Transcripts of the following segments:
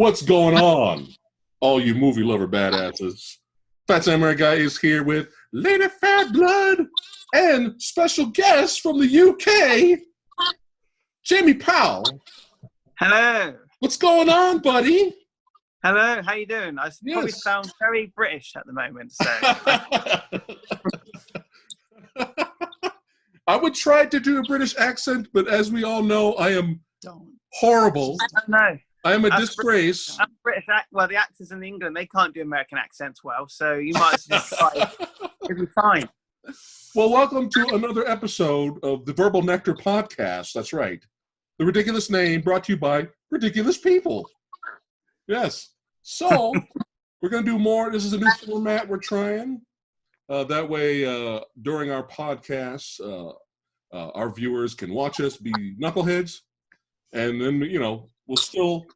What's going on, all you movie lover badasses? Phat Samurai Guy is here with Lady Phatblood and special guest from the UK, Jamie Powell. Hello. What's going on, buddy? Hello, how you doing? I probably sound very British at the moment, so. I would try to do a British accent, but as we all know, I am horrible. No. I am a disgrace. British well, the actors in England, they can't do American accents well, so you might as well just try. It'll be fine. Well, welcome to another episode of the Verbal Nectar podcast. That's right. The ridiculous name brought to you by ridiculous people. Yes. So, we're going to do more. This is a new format we're trying. That way, during our podcasts, our viewers can watch us be knuckleheads. And then, we're still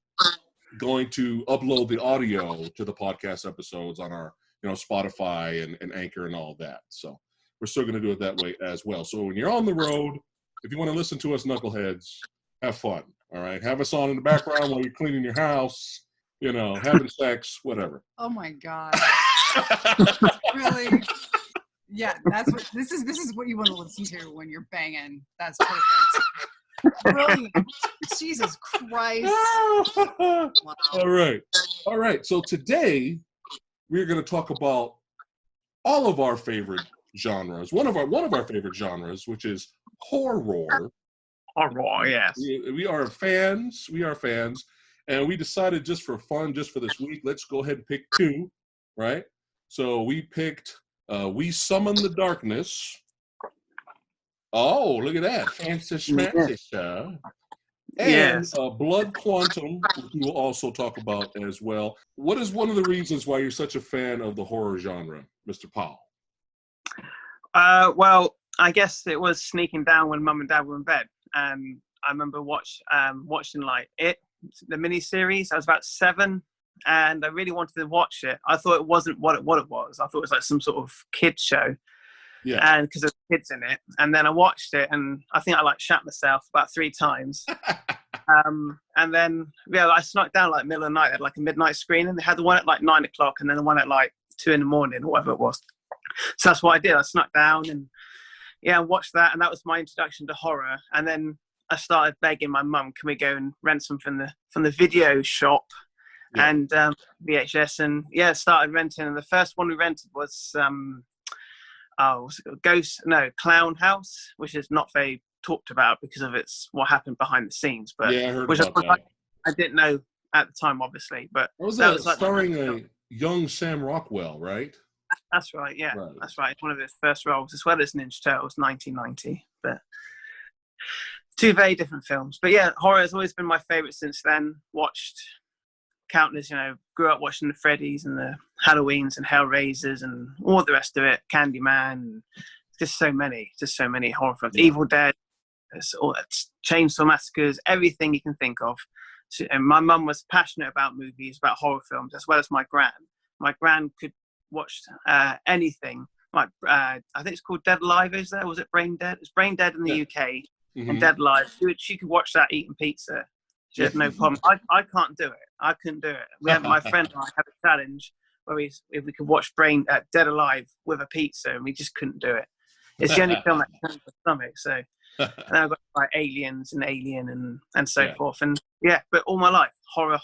going to upload the audio to the podcast episodes on our, Spotify and Anchor and all that. So, we're still going to do it that way as well. So, when you're on the road, if you want to listen to us knuckleheads, have fun. All right? Have us on in the background while you're cleaning your house. Having sex, whatever. Oh my God. Really? Yeah, that's what this is what you want to listen to when you're banging. That's perfect. Brilliant. Jesus Christ. Wow. All right. So today we're going to talk about all of our favorite genres. One of our favorite genres, which is horror. Horror, yes. We are fans. And we decided just for fun, just for this week, let's go ahead and pick two, right? So we picked We Summon the Darkness. Oh, look at that. Fancy schmancy. And Blood Quantum, which we will also talk about as well. What is one of the reasons why you're such a fan of the horror genre, Mr. Powell? Well, I guess it was sneaking down when Mum and Dad were in bed. And I remember watching like the mini-series. I was about 7 and I really wanted to watch it. I thought it wasn't what it was. I thought it was like some sort of kids show. Yeah. And because there's kids in it. And then I watched it and I think I shat myself about 3 times. And then I snuck down middle of the night at a midnight screening. They had the one at 9 o'clock and then the one at 2 in the morning or whatever it was. So that's what I did. I snuck down and watched that, and that was my introduction to horror. And then I started begging my mum, can we go and rent some from the video shop and VHS, and started renting. And the first one we rented was what's it called? Clown House, which is not very talked about because of what happened behind the scenes. But I heard about that. I didn't know at the time, obviously. But that was starring a young Sam Rockwell, right? That's right. Yeah, right. That's right. It's one of his first roles, as well as Ninja Turtles, 1990. But 2 very different films. But yeah, horror has always been my favorite since then. Watched countless, grew up watching the Freddys and the Halloweens and Hellraisers and all the rest of it, Candyman, and just so many horror films. Yeah. Evil Dead, Chainsaw Massacres, everything you can think of. So, and my mum was passionate about movies, about horror films, as well as my gran. My gran could watch anything. I think it's called Dead Alive, is there? Was it Brain Dead? It's Brain Dead in the UK. Mm-hmm. And Dead Alive. She could watch that eating pizza. She had no problem. I can't do it. I couldn't do it. My friend and I had a challenge where if we could watch Dead Alive with a pizza, and we just couldn't do it. It's the only film that turns the stomach. So, and then I've got Aliens and Alien and so forth. And but all my life, horror.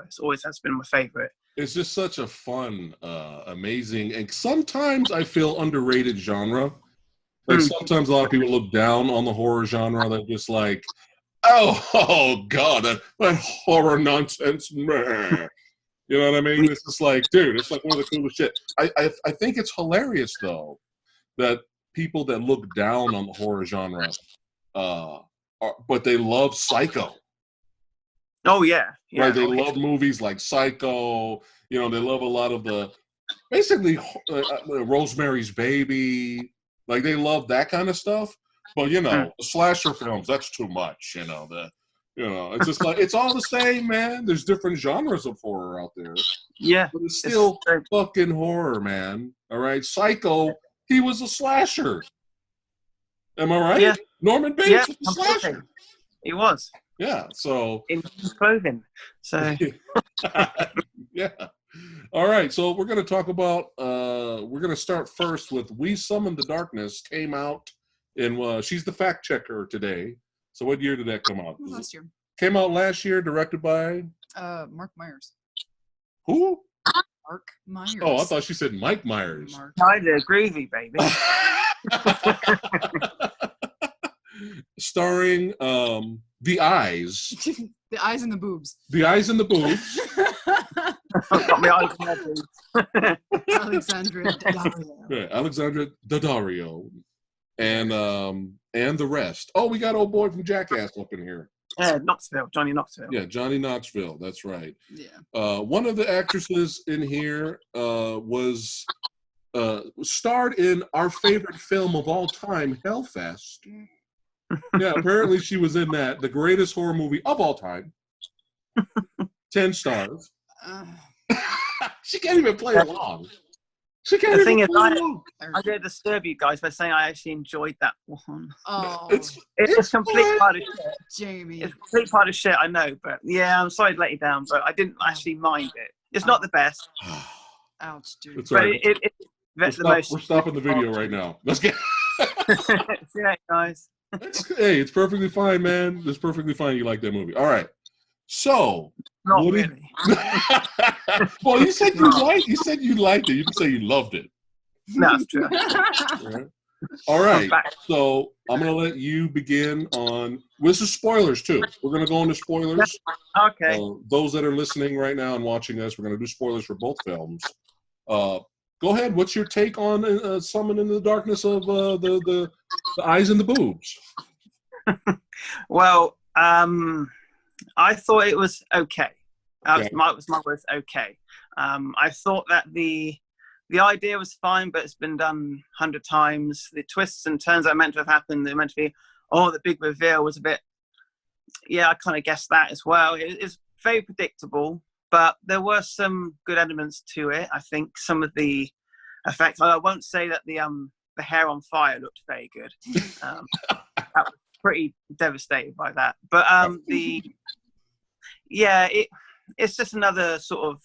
It's always has been my favorite. It's just such a fun, amazing, and sometimes I feel underrated genre. Sometimes a lot of people look down on the horror genre. They're just like, oh God, that horror nonsense, man. You know what I mean? It's just like, dude, it's like one of the coolest shit. I think it's hilarious though that people that look down on the horror genre, but they love Psycho. Oh yeah. Right, they love movies like Psycho. They love a lot of the basically Rosemary's Baby. They love that kind of stuff, but the slasher films, that's too much. It's just it's all the same, man. There's different genres of horror out there. Yeah, but it's still fucking horror, man. All right, Psycho, he was a slasher. Am I right? Yeah. Norman Bates was a slasher. He was. Yeah. So in his clothing. So yeah. All right. So we're going to talk about. We're going to start first with "We Summoned the Darkness." Came out in. She's the fact checker today. So what year did that come out? Last year. Came out last year. Directed by Mark Myers. who? Mark Myers. Oh, I thought she said Mike Myers. Tyler Groovy, baby. Starring the eyes. The eyes and the boobs. The eyes and the boobs. Got my eyes on my boobs. Alexandra Daddario. Yeah, Alexandra Daddario. And the rest. Oh, we got old boy from Jackass up in here. Yeah, Knoxville, Johnny Knoxville. Yeah, Johnny Knoxville. That's right. Yeah. One of the actresses in here was starred in our favorite film of all time, Hellfest. Yeah, apparently she was in that, the greatest horror movie of all time. 10 stars. She can't even play along. She can't The even thing is, play along. I'm going to disturb you guys by saying I actually enjoyed that one. Oh, It's complete part of shit. Jamie. It's a complete part of shit, I know, but yeah, I'm sorry to let you down, but I didn't actually mind it. It's not the best, Ouch, dude. It's but right. We're stopping the video right now. Let's get. Yeah, guys. Hey, it's perfectly fine, man. It's perfectly fine. You like that movie. All right. So. Not what really. Well, you said you liked. You said you liked it. You didn't say you loved it. No, it's true. Right. All right. So I'm gonna let you begin on. This is spoilers too. We're gonna go into spoilers. Okay. Those that are listening right now and watching us, we're gonna do spoilers for both films. Go ahead. What's your take on Summoned into the Darkness of the eyes and the boobs? Well, I thought it was okay. My words, okay. I thought that the idea was fine, but it's been done 100 times. The twists and turns that meant to have happened, they're meant to be, the big reveal was a bit, I kind of guessed that as well. It's very predictable, but there were some good elements to it. I think some of the effects, I won't say that the hair on fire looked very good. I was pretty devastated by that. But it's just another sort of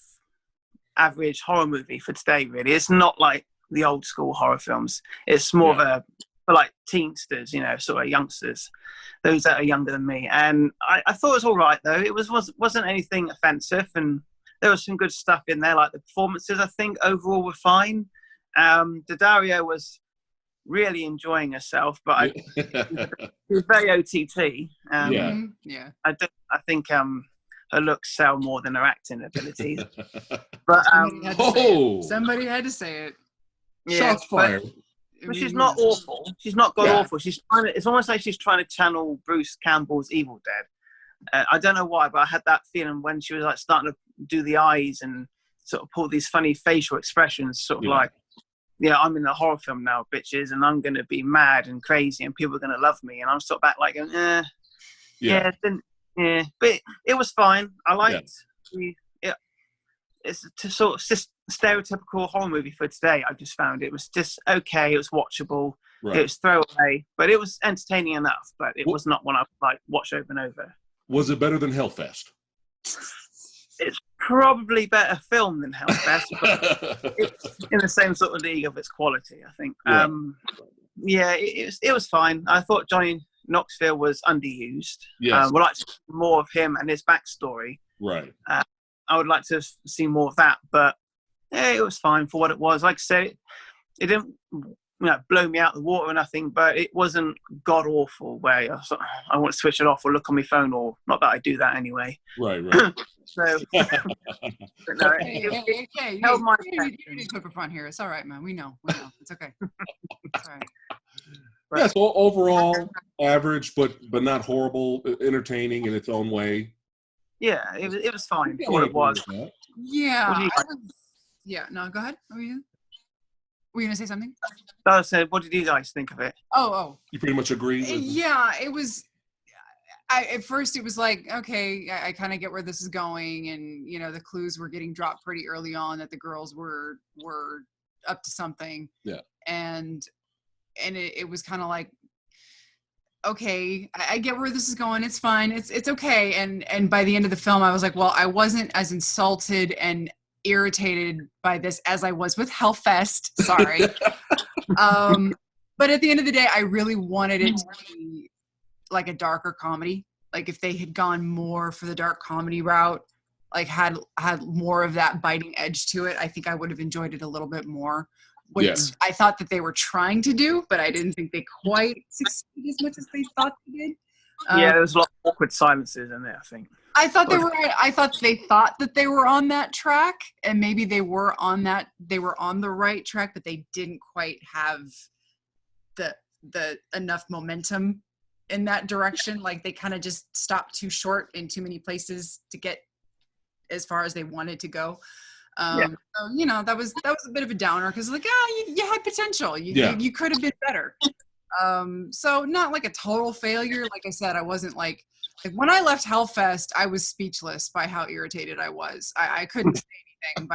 average horror movie for today, really. It's not like the old school horror films. It's more of for like teensters, sort of youngsters, those that are younger than me. And I thought it was all right, though. It wasn't anything offensive, and there was some good stuff in there, like the performances, I think, overall were fine. Daddario was really enjoying herself, but it was very OTT. I think her looks sell more than her acting abilities. But somebody had to say it. Shots fired. But she's not awful. She's not god awful. It's almost like she's trying to channel Bruce Campbell's Evil Dead. I don't know why, but I had that feeling when she was like starting to do the eyes and sort of pull these funny facial expressions, sort of like, I'm in a horror film now, bitches, and I'm going to be mad and crazy, and people are going to love me. And I'm sort of back like, but it was fine. I liked it's a sort of stereotypical horror movie for today. I just found it was just okay. It was watchable. Right. It was throwaway, but it was entertaining enough. But it was not one I like watch over and over. Was it better than Hellfest? It's probably better film than Hellfest, but it's in the same sort of league of its quality, I think. Right. It was fine. I thought Johnny Knoxville was underused. Yes. We'd like to see more of him and his backstory. Right. I would like to see more of that, but it was fine for what it was. Like I said, it didn't blow me out the water or nothing, but it wasn't god awful where I want to switch it off or look on my phone, or not that I do that anyway. Right. So, but no, you need to put up front here. It's all right, man. We know. It's okay. It's all right. Yeah, so overall average, but not horrible, entertaining in its own way. Yeah, it was fine for what it was. Yeah. No, go ahead. Were you going to say something? I said, what did you guys think of it? Oh. You pretty much agree with it was... at first it was like, okay, I kind of get where this is going, and the clues were getting dropped pretty early on that the girls were up to something. Yeah. And it was kind of like, okay, I get where this is going. It's fine. It's okay. And by the end of the film, I was like, well, I wasn't as insulted and irritated by this as I was with Hellfest. Sorry. But at the end of the day, I really wanted it to be like a darker comedy. Like if they had gone more for the dark comedy route, like had more of that biting edge to it, I think I would have enjoyed it a little bit more. Which I thought that they were trying to do, but I didn't think they quite succeeded as much as they thought they did. There was a lot of awkward silences in there, I think. I thought they were. I thought they thought that they were on that track, and maybe they were on that. They were on the right track, but they didn't quite have the enough momentum in that direction. Like they kind of just stopped too short in too many places to get as far as they wanted to go. So, you know, that was a bit of a downer because like, you had potential. You could have been better. So not like a total failure. Like I said, I wasn't like when I left Hellfest, I was speechless by how irritated I was. I couldn't say anything.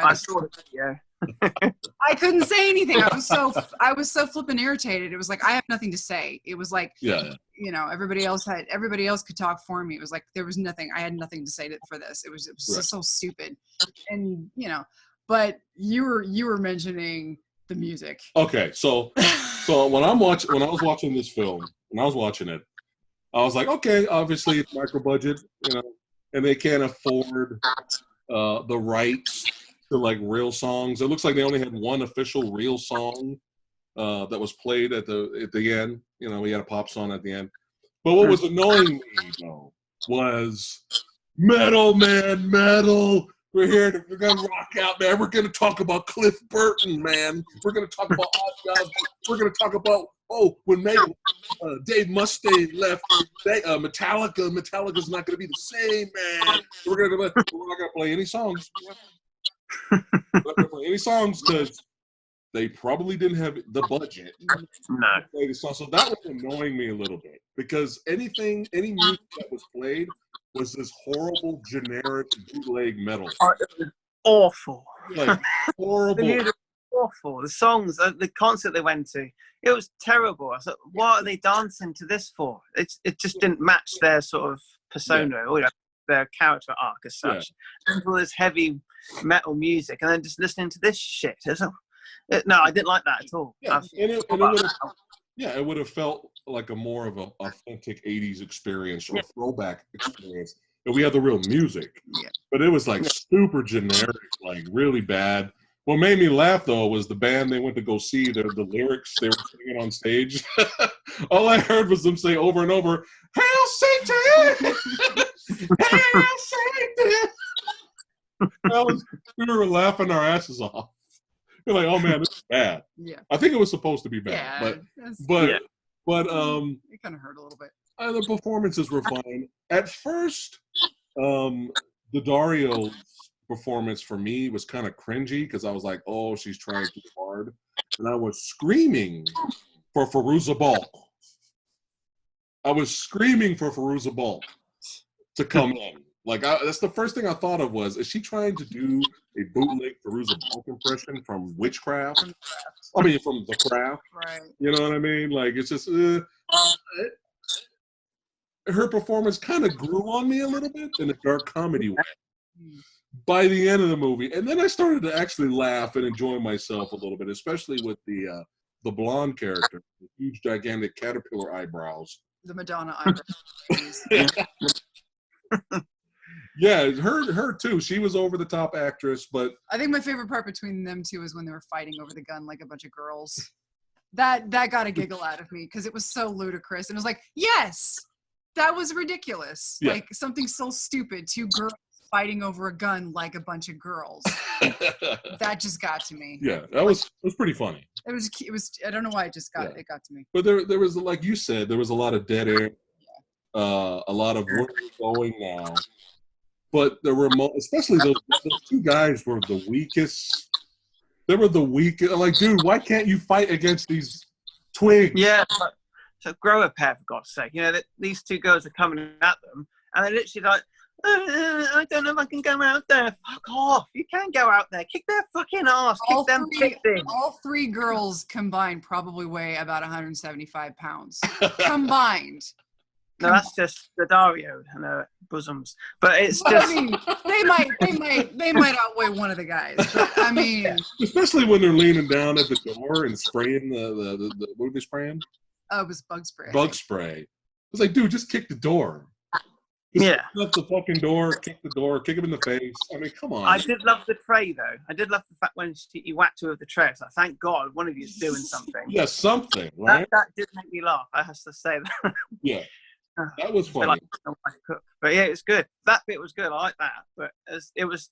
I couldn't say anything. I was so flippin' irritated. It was like I have nothing to say. It was like you know, everybody else could talk for me. It was like there was nothing. I had nothing to say for this. It was just so stupid. And you know, but you were mentioning the music. Okay, so when I was watching this film, when I was watching it, I was like, okay, obviously it's micro budget, you know, and they can't afford the rights to like real songs. It looks like they only had one official real song that was played at the end. You know, we had a pop song at the end. But what was annoying me though was metal, man, metal. We're gonna rock out, man. We're gonna talk about Cliff Burton, man. We're gonna talk about Ozzy Osbourne. We're gonna talk about when Dave Mustaine left, Metallica's not gonna be the same, man. We're not gonna play any songs. We're not gonna play any songs because they probably didn't have the budget to play the song. So that was annoying me a little bit because any music that was played was this horrible, generic bootleg metal. It was awful. Like, horrible. The music was awful. The songs, the concert they went to, it was terrible. I was like, what are they dancing to this for? It just didn't match their sort of persona or their character arc as such. And all this heavy metal music and then just listening to this shit. No, I didn't like that at all. It would have felt like a more of an authentic 80s experience or a throwback experience. And we had the real music. But it was like super generic, like really bad. What made me laugh though was the band they went to go see, the lyrics they were singing on stage. All I heard was them say over and over, "Hail Satan! Hail Satan!" We were laughing our asses off. We're like, oh man, this is bad. I think it was supposed to be bad, but it kind of hurt a little bit. The performances were fine. At first, the Dario's performance for me was kind of cringy because I was like, oh, she's trying too hard, and I was screaming for Fairuza Balk. I was screaming for Fairuza Balk to come in. Like, that's the first thing I thought of was, is she trying to do a bootleg Fairuza Balk impression from Witchcraft? I mean, from The Craft. Right. You know what I mean? Like, it's just, her performance kind of grew on me a little bit in a dark comedy way by the end of the movie. And then I started to actually laugh and enjoy myself a little bit, especially with the blonde character, the huge, gigantic caterpillar eyebrows. The Madonna eyebrows. Yeah, her too. She was over the top actress, but I think my favorite part between them two is when they were fighting over the gun like a bunch of girls. That got a giggle out of me because it was so ludicrous, and it was like, yes, that was ridiculous. Yeah. Like something so stupid, two girls fighting over a gun like a bunch of girls. That just got to me. Yeah, it was pretty funny. It was. I don't know why it got to me. But there was, like you said, there was a lot of dead air, a lot of where we're going now. But there were, especially those two guys were the weakest. They were the weakest. Like, dude, why can't you fight against these twigs? Yeah, so grow a pair, for God's sake. You know, these two girls are coming at them, and they're literally like, I don't know if I can go out there. Fuck off. You can't go out there. Kick their fucking ass. Kick them things. All three girls combined probably weigh about 175 pounds. Combined. No, that's just the Dario and her bosoms. But it's just. I mean, they might outweigh one of the guys. But I mean, especially when they're leaning down at the door and spraying the what are they spraying? Oh, it was bug spray. Bug spray. It's like, dude, just kick the door. Just up the fucking door, kick him in the face. I mean, come on. I did love the tray, though. I did love the fact when you whacked her with the tray. I was like, thank God, one of you is doing something. Yeah, something, right? That did make me laugh. I have to say that. Yeah, that was funny. But yeah, it's good. That bit was good. I like that. But it was,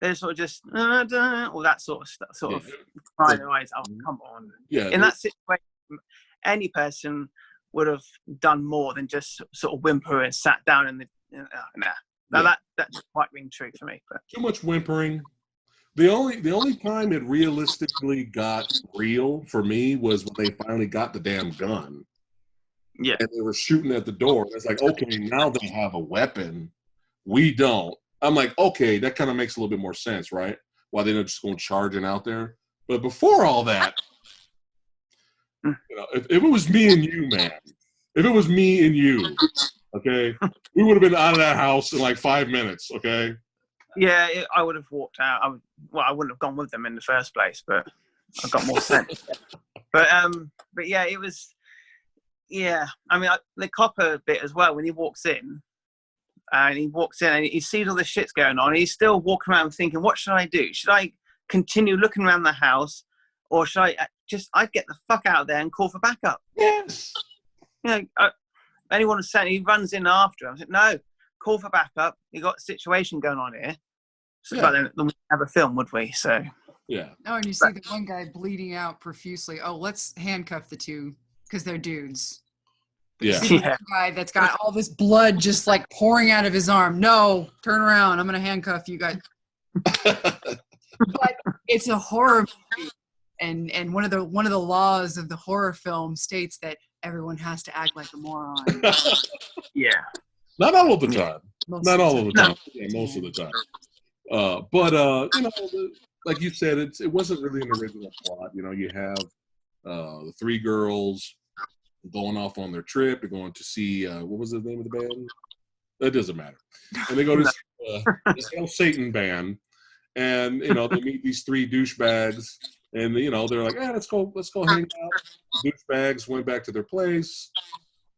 they sort of just all that sort of stuff, sort of crying their eyes. Oh, come on. Yeah. In that situation, any person would have done more than just sort of whimper and sat down in the. That just quite ring true for me. But too much whimpering. The only time it realistically got real for me was when they finally got the damn gun. Yeah. And they were shooting at the door. It's like, okay, now they have a weapon. We don't. I'm like, okay, that kind of makes a little bit more sense, right? Why they're not just going charging out there. But before all that, you know, if it was me and you, man, if it was me and you, okay, we would have been out of that house in like 5 minutes, okay? Yeah, I would have walked out. I wouldn't have gone with them in the first place, but I've got more sense. But yeah, it was. Yeah, I mean, the copper bit as well. When he walks in, and he sees all the shit's going on, and he's still walking around thinking, "What should I do? Should I continue looking around the house, or should I'd get the fuck out of there and call for backup?" Yes. You know, anyone was saying he runs in after him. I said, "No, call for backup. You got a situation going on here." So, but then we have a film, would we? So. Yeah. Oh, and you see the one guy bleeding out profusely. Oh, let's handcuff the two because they're dudes. Yeah. The guy that's got all this blood just like pouring out of his arm. No, turn around. I'm gonna handcuff you guys. But it's a horror movie, and one of the laws of the horror film states that everyone has to act like a moron. Yeah. Not all of the time. Not all of the time. No. Yeah, most of the time. But you know, like you said, it wasn't really an original plot. You know, you have the three girls going off on their trip. They're going to see what was the name of the band? It doesn't matter. And they go to this Hail Satan band, and you know they meet these three douchebags, and you know they're like, let's go hang out. Douchebags went back to their place,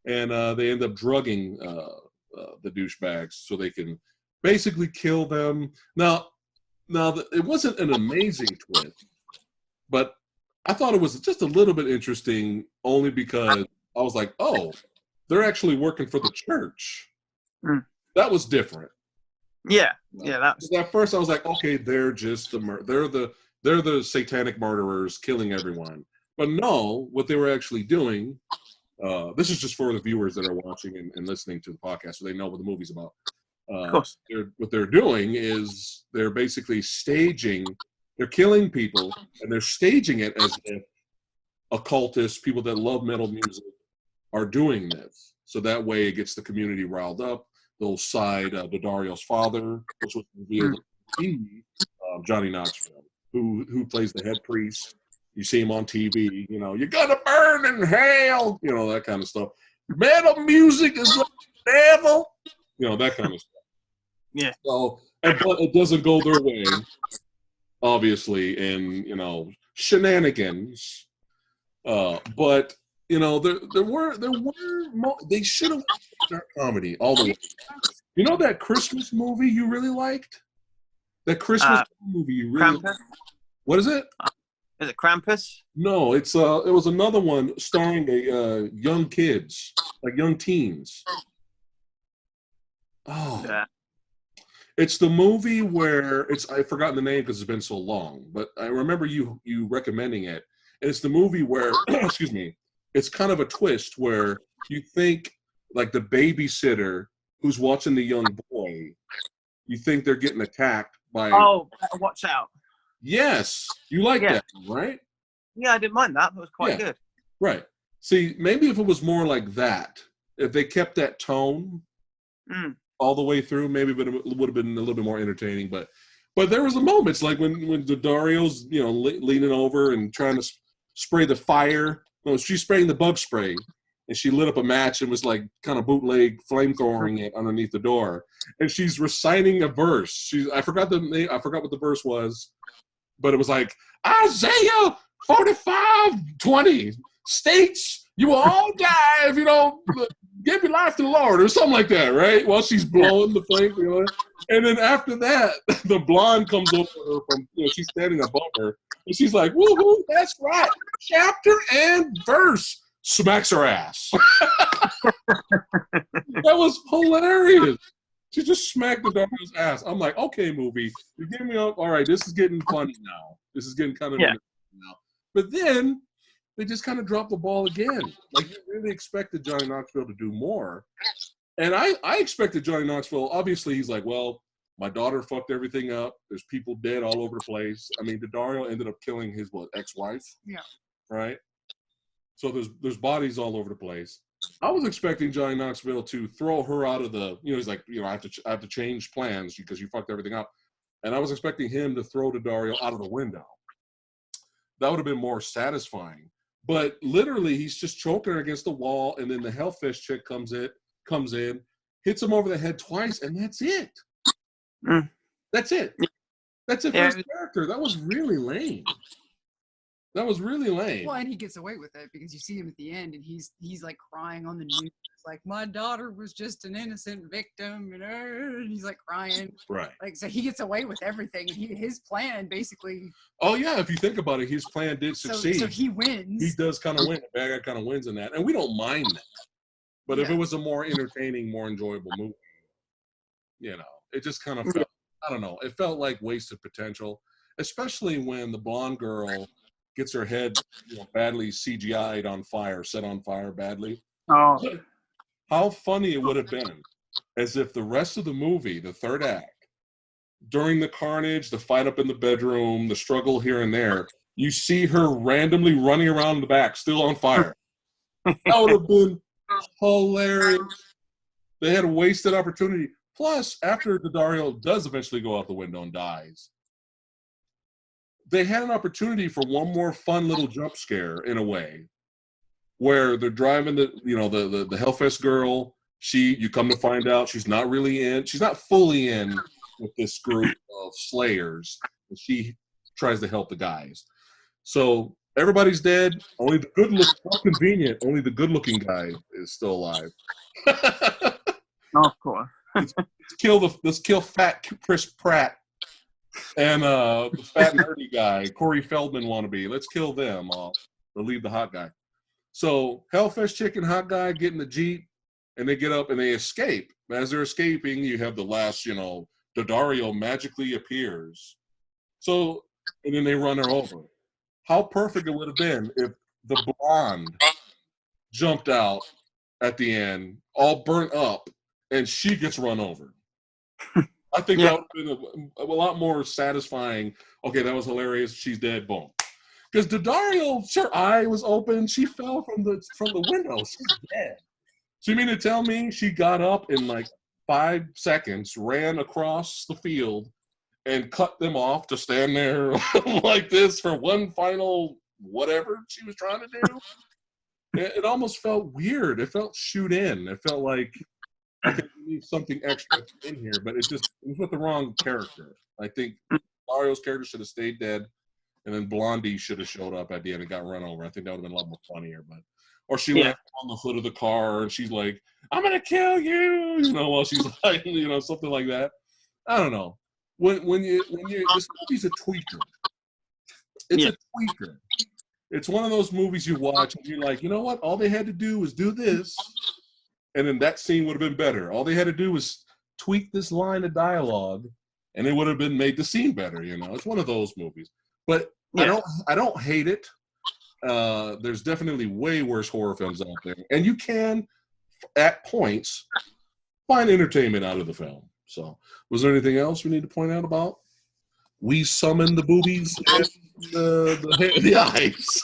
and they end up drugging the douchebags so they can basically kill them. Now it wasn't an amazing twist, but I thought it was just a little bit interesting only because I was like, oh, they're actually working for the church. That was different. Yeah, that was. At first I was like, okay, they're just they're the satanic murderers killing everyone. But no, what they were actually doing, this is just for the viewers that are watching and listening to the podcast so they know what the movie's about. Of course. What they're doing is they're basically they're killing people, and they're staging it as if occultists, people that love metal music, are doing this. So that way it gets the community riled up. They'll side Daddario's father, which was revealed in Johnny Knoxville, who plays the head priest. You see him on TV, you know, you're gonna burn in hell, you know, that kind of stuff. Metal music is like the devil, you know, that kind of stuff. Yeah. So, but it doesn't go their way, obviously, in, you know, shenanigans. But you know, they should have dark comedy all the way. You know that Christmas movie you really liked? That Christmas movie you really Krampus? What is it? Is it Krampus? No, it was another one starring young kids, like young teens. Oh. Yeah. It's the movie where I've forgotten the name because it's been so long, but I remember you recommending it. And it's the movie where, excuse me, it's kind of a twist where you think like the babysitter who's watching the young boy, you think they're getting attacked by. Oh, watch out. Yes. You like that, right? Yeah, I didn't mind that. That was quite good. Right. See, maybe if it was more like that, if they kept that tone, all the way through. Maybe it would have been a little bit more entertaining, but there was the moments like when Daddario's leaning over and trying to spray the fire. No, she's spraying the bug spray, and she lit up a match and was like kind of bootleg flamethrowering it underneath the door, and she's reciting a verse. I forgot what the verse was, but it was like Isaiah 45:20 states you will all die if you don't give your life to the Lord, or something like that, right? While she's blowing the flame, and then after that, the blonde comes over her from she's standing above her, and she's like, "Woohoo, that's right, chapter and verse." Smacks her ass. That was hilarious. She just smacked the Daddario's ass. I'm like, okay, movie, you're giving me up. All right, this is getting funny now. This is getting kind of now. But then they just kind of dropped the ball again. Like, you really expected Johnny Knoxville to do more. And I expected Johnny Knoxville, obviously, he's like, well, my daughter fucked everything up. There's people dead all over the place. I mean, Daddario ended up killing his, ex-wife? Yeah. Right? So there's bodies all over the place. I was expecting Johnny Knoxville to throw her out of the, he's like, I have to change plans because you fucked everything up. And I was expecting him to throw Daddario out of the window. That would have been more satisfying. But literally, he's just choking her against the wall, and then the Hellfish chick comes in, hits him over the head twice, and that's it. That's it. That's it for his character. That was really lame. Well, and he gets away with it because you see him at the end, and he's like crying on the news, like, my daughter was just an innocent victim, and he's like crying. Right. Like, so he gets away with everything. His plan basically. Oh yeah, if you think about it, his plan did succeed. So he wins. He does kind of win. The bad guy kind of wins in that, and we don't mind that. But if it was a more entertaining, more enjoyable movie, it just kind of felt. I don't know. It felt like wasted potential, especially when the blonde girl gets her head badly CGI'd on fire, set on fire badly. Oh. How funny it would have been as if the rest of the movie, the third act, during the carnage, the fight up in the bedroom, the struggle here and there, you see her randomly running around the back, still on fire. That would have been hilarious. They had a wasted opportunity. Plus, after Daddario does eventually go out the window and dies, they had an opportunity for one more fun little jump scare in a way, where they're driving the Hellfest girl. You come to find out she's not fully in with this group of slayers. And she tries to help the guys. So everybody's dead. Only the only the good-looking guy is still alive. Of course. Let's kill fat Chris Pratt. And the fat nerdy guy, Corey Feldman wannabe. Let's kill them off or leave the hot guy. So Hellfish chick and hot guy get in the Jeep, and they get up and they escape. As they're escaping, you have the last, Daddario magically appears. So, and then they run her over. How perfect it would have been if the blonde jumped out at the end, all burnt up, and she gets run over. I think that would have been a lot more satisfying. Okay, that was hilarious. She's dead. Boom. Because Daddario, her eye was open. She fell from the window. She's dead. So you mean to tell me she got up in like 5 seconds, ran across the field, and cut them off to stand there like this for one final whatever she was trying to do? It almost felt weird. It felt shoot in. It felt like I think we need something extra in here, but it was with the wrong character. I think Dario's character should have stayed dead, and then Blondie should have showed up at the end and got run over. I think that would have been a lot more funnier. Or she went on the hood of the car and she's like, "I'm gonna kill you," while she's like, something like that. I don't know. When you this movie's a tweaker. It's a tweaker. It's one of those movies you watch and you're like, you know what? All they had to do was do this. And then that scene would have been better. All they had to do was tweak this line of dialogue, and it would have been made the scene better. It's one of those movies. But I don't hate it. There's definitely way worse horror films out there, and you can, at points, find entertainment out of the film. So, was there anything else we need to point out about? We summon the boobies and the eyes.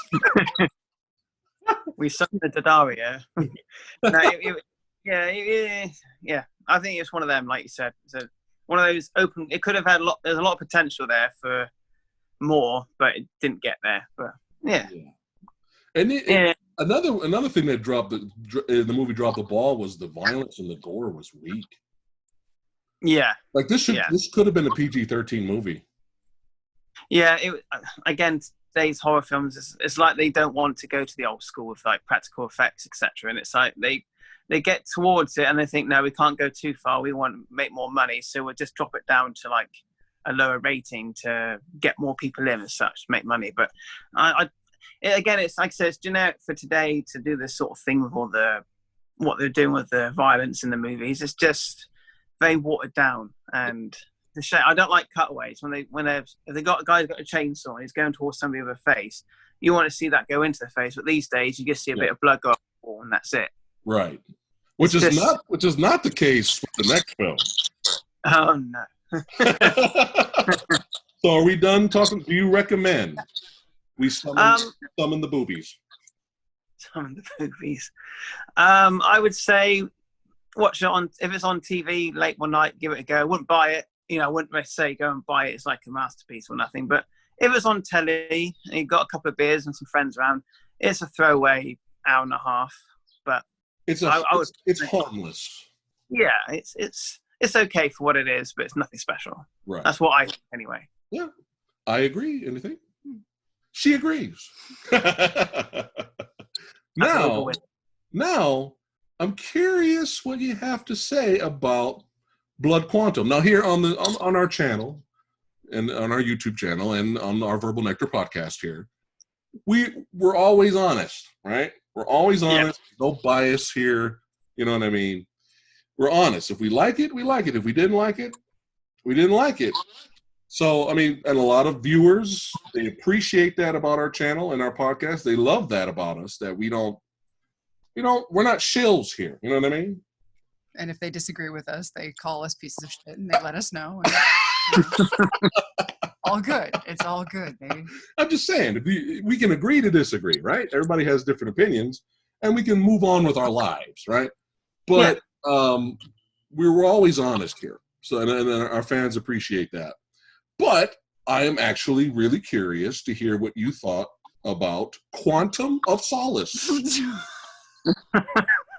We summoned the Daddario. No, I think it's one of them, like you said. It's one of those open. It could have had a lot. There's a lot of potential there for more, but it didn't get there. But yeah. And another thing that the movie dropped the ball was the violence and the gore was weak. Yeah. Like this could have been a PG-13 movie. Yeah. Again, today's horror films, it's like they don't want to go to the old school with like practical effects, etc. And it's like they get towards it and they think, no, we can't go too far. We want to make more money, so we'll just drop it down to like a lower rating to get more people in and such, make money. But again, it's like I said, it's generic for today to do this sort of thing with all what they're doing with the violence in the movies. It's just very watered down, and the shame. I don't like cutaways if they got a guy who's got a chainsaw and he's going towards somebody with a face. You want to see that go into the face, but these days you just see a bit of blood go off and that's it. Right, which is not the case with the next film. Oh no. So are we done talking? Do you recommend we summon the boobies? Summon the boobies. I would say watch it if it's on TV late one night, give it a go. I wouldn't buy it. I wouldn't say go and buy it. It's like a masterpiece or nothing. But if it's on telly and you've got a couple of beers and some friends around, it's a throwaway hour and a half. But it's harmless. Yeah, it's okay for what it is, but it's nothing special. Right. That's what I think anyway. Yeah, I agree. Anything? She agrees. Now, I'm curious what you have to say about Blood Quantum. Now, here on our channel, and on our YouTube channel, and on our Verbal Nectar podcast here, we're always honest, right? We're always honest. Yeah. No bias here. You know what I mean? We're honest. If we like it, we like it. If we didn't like it, we didn't like it. So, I mean, and a lot of viewers, they appreciate that about our channel and our podcast. They love that about us, that we're not shills here. You know what I mean? And if they disagree with us, they call us pieces of shit and they let us know. All good. It's all good, baby. I'm just saying, we can agree to disagree, right? Everybody has different opinions, and we can move on with our lives, right? But we were always honest here. So, and our fans appreciate that. But I am actually really curious to hear what you thought about Quantum of Solace.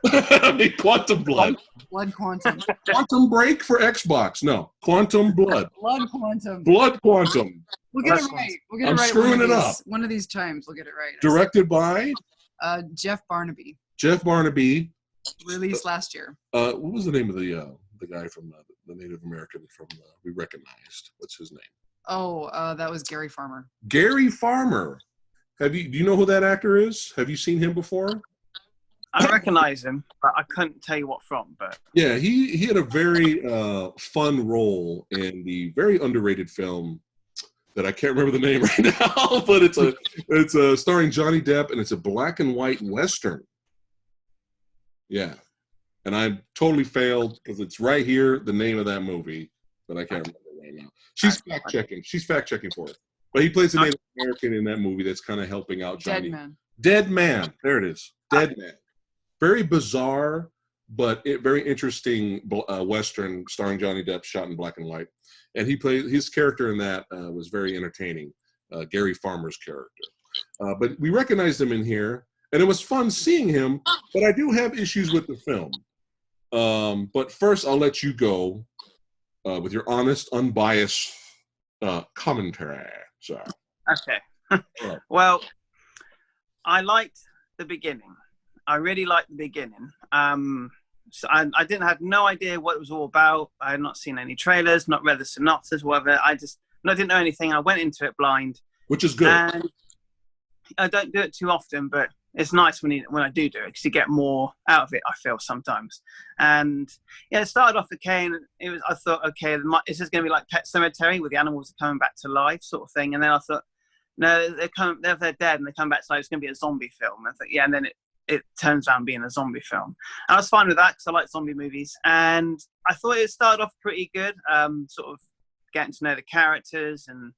I mean, Quantum Blood. Blood Quantum. Quantum Break for Xbox. No, Quantum Blood. Blood Quantum. Blood Quantum. We'll get it right. We'll get it right. Screwing it up. One of these times we'll get it right. Directed by? Jeff Barnaby. Jeff Barnaby. Released last year. What was the name of the guy from the Native American from we recognized? What's his name? Oh, that was Gary Farmer. Gary Farmer. Do you know who that actor is? Have you seen him before? I recognize him, but I couldn't tell you what from. But yeah, he had a very fun role in the very underrated film that I can't remember the name right now, but it's starring Johnny Depp, and it's a black and white Western. Yeah. And I totally failed because it's right here, the name of that movie, but I can't remember right now. She's fact-checking. She's fact-checking for it. But he plays a Native American in that movie that's kind of helping out Johnny. Dead Man. There it is. Dead Man. Very bizarre, but very interesting Western starring Johnny Depp, shot in black and white. And his character in that was very entertaining, Gary Farmer's character. But we recognized him in here. And it was fun seeing him, but I do have issues with the film. But first, I'll let you go with your honest, unbiased commentary. So. Okay. Right. Well, I liked the beginning. I really liked the beginning. So I didn't have no idea what it was all about. I had not seen any trailers, not read the synopsis, whatever. I didn't know anything. I went into it blind. Which is good. And I don't do it too often, but it's nice when I do it because you get more out of it, I feel sometimes. And yeah, it started off okay, and I thought, okay, is this going to be like Pet Cemetery where the animals are coming back to life, sort of thing? And then I thought, no, they're dead and they come back to life. It's going to be a zombie film. I thought, yeah, and then it turns out being a zombie film. And I was fine with that because I like zombie movies. And I thought it started off pretty good, sort of getting to know the characters and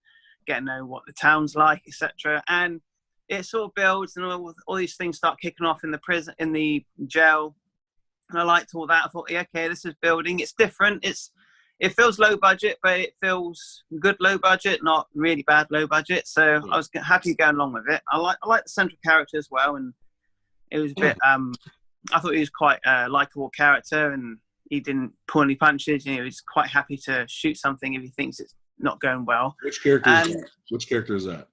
getting to know what the town's like, etc. And it sort of builds, and all these things start kicking off in the prison, in the jail, And I liked all that. I thought, yeah, okay, this is building. It's different. It feels low budget, but it feels good low budget, not really bad low budget. So I was happy going along with it. I like the central character as well, and it was a bit. I thought he was quite a likable character, and he didn't pull any punches. He was quite happy to shoot something if he thinks it's not going well. Which character is that? Which character is that?